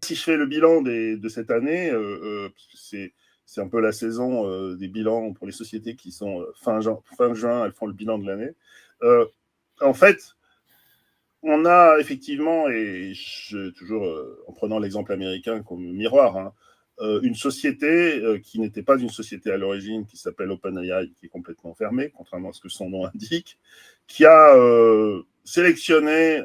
si je fais le bilan de cette année, c'est un peu la saison des bilans pour les sociétés qui sont fin juin, elles font le bilan de l'année. En fait, on a effectivement, et toujours en prenant l'exemple américain comme miroir, hein, une société qui n'était pas une société à l'origine, qui s'appelle OpenAI, qui est complètement fermée, contrairement à ce que son nom indique, qui a sélectionné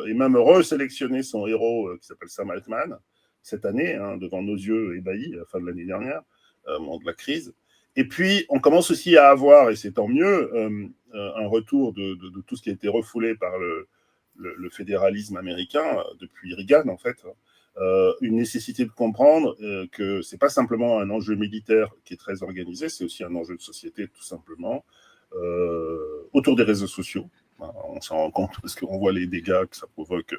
et même resélectionné son héros qui s'appelle Sam Altman cette année, hein, devant nos yeux ébahis, à la fin de l'année dernière, au moment de la crise. Et puis, on commence aussi à avoir, et c'est tant mieux, un retour de tout ce qui a été refoulé par le fédéralisme américain depuis Reagan, en fait, une nécessité de comprendre que c'est pas simplement un enjeu militaire qui est très organisé, c'est aussi un enjeu de société, tout simplement, autour des réseaux sociaux. On s'en rend compte parce qu'on voit les dégâts que ça provoque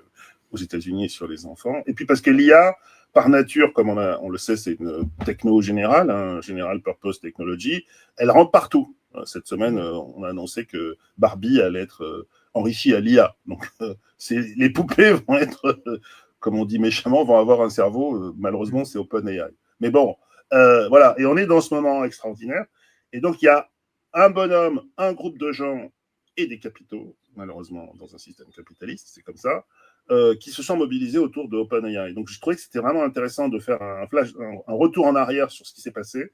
aux États-Unis sur les enfants. Et puis parce que l'IA, par nature, comme on le sait, c'est une techno générale, hein, General Purpose Technology, elle rentre partout. Cette semaine, on a annoncé que Barbie allait être enrichie à l'IA. Donc, les poupées vont être, comme on dit méchamment, vont avoir un cerveau. Malheureusement, c'est OpenAI. Mais bon, voilà. Et on est dans ce moment extraordinaire. Et donc, il y a un bonhomme, un groupe de gens et des capitaux, malheureusement, dans un système capitaliste, c'est comme ça, qui se sont mobilisés autour de OpenAI. Donc, je trouvais que c'était vraiment intéressant de faire un retour en arrière sur ce qui s'est passé,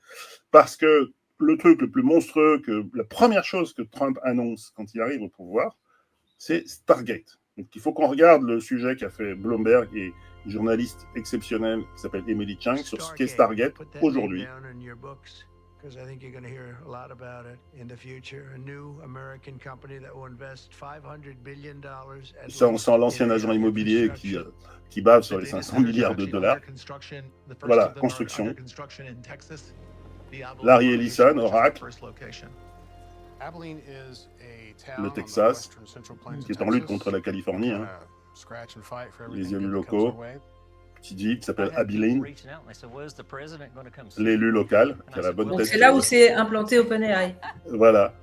parce que le truc le plus monstrueux, la première chose que Trump annonce quand il arrive au pouvoir, c'est Stargate. Donc, il faut qu'on regarde le sujet qu'a fait Bloomberg et une journaliste exceptionnelle qui s'appelle Emily Chang sur ce qu'est Stargate aujourd'hui. Because I think you're going to hear a lot about it in the future. A new American company that will invest $500 billion at Ça, on sent l'ancien agent immobilier qui bave sur les 500 milliards de dollars. Voilà, construction. Larry Ellison, Oracle, le Texas, qui est en lutte contre la Californie, hein. Les élus locaux. Petit G qui s'appelle Abilene, l'élu local, qui a la bonne Donc tête. c'est là où c'est implanté OpenAI. Voilà.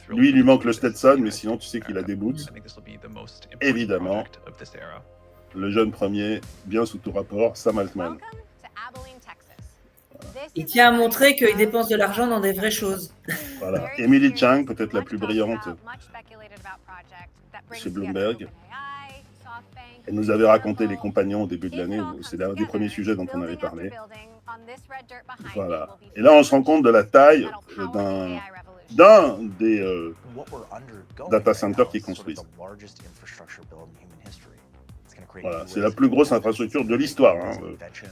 Lui, il lui manque le Stetson, mais sinon, tu sais qu'il a des boots. Évidemment, le jeune premier, bien sous tout rapport, Sam Altman. Il tient à montrer qu'il dépense de l'argent dans des vraies choses. Voilà. Emily Chang, peut-être la plus brillante chez Bloomberg. Elle nous avait raconté les compagnons au début de l'année. C'est l'un des premiers sujets dont on avait parlé. Voilà. Et là, on se rend compte de la taille d'un des data centers qui construisent. Voilà. C'est la plus grosse infrastructure de l'histoire. Hein.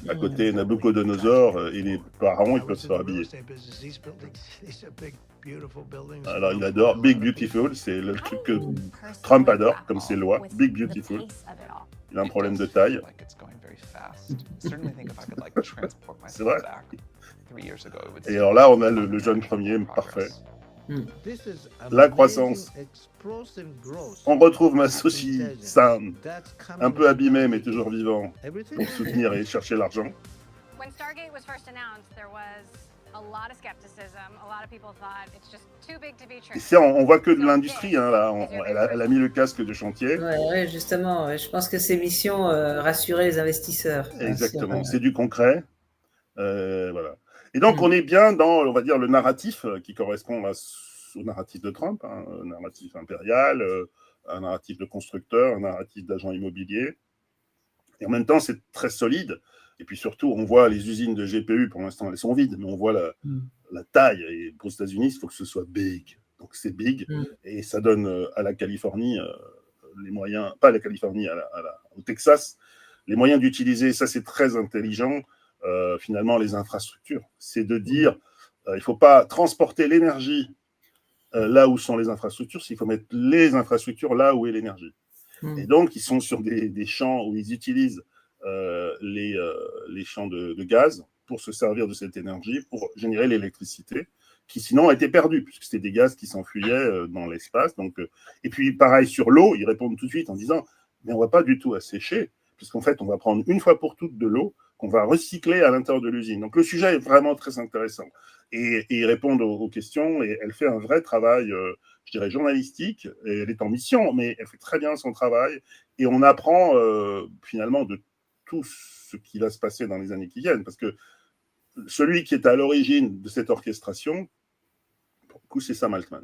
À côté Nabucodonosor et les pharaons, ils peuvent se rhabiller. Alors, il adore Big Beautiful, c'est le truc que Trump adore, comme ses lois. Big Beautiful. Il a un problème de taille. C'est vrai. Et alors là, on a le jeune premier parfait. La croissance. On retrouve Masayoshi Son, un peu abîmé mais toujours vivant, pour soutenir et chercher l'argent. Ici, on voit que de l'industrie, hein, là. Elle a mis le casque de chantier. Ouais, justement, ouais. Je pense que c'est mission rassurer les investisseurs. Exactement, c'est du concret. Voilà. Et donc, on est bien dans, on va dire, le narratif qui correspond au narratif de Trump, hein, un narratif impérial, un narratif de constructeur, un narratif d'agent immobilier. Et en même temps, c'est très solide. Et puis surtout, on voit les usines de GPU, pour l'instant, elles sont vides, mais on voit la taille. Et pour les États-Unis, il faut que ce soit big. Donc, c'est big. Et ça donne à la Californie les moyens, pas à la Californie, au Texas, les moyens d'utiliser, ça c'est très intelligent, finalement, les infrastructures. C'est de dire, il ne faut pas transporter l'énergie là où sont les infrastructures, il faut mettre les infrastructures là où est l'énergie. Et donc, ils sont sur des champs où ils utilisent les champs de gaz pour se servir de cette énergie, pour générer l'électricité, qui sinon a été perdue, puisque c'était des gaz qui s'enfuyaient dans l'espace. Donc, et puis, pareil, sur l'eau, ils répondent tout de suite en disant, mais on ne va pas du tout assécher, puisqu'en fait, on va prendre une fois pour toutes de l'eau qu'on va recycler à l'intérieur de l'usine. Donc, le sujet est vraiment très intéressant. Et ils répondent aux questions, et elle fait un vrai travail, je dirais, journalistique, et elle est en mission, mais elle fait très bien son travail, et on apprend finalement de tout ce qui va se passer dans les années qui viennent, parce que celui qui est à l'origine de cette orchestration, pour le coup, c'est Sam Altman.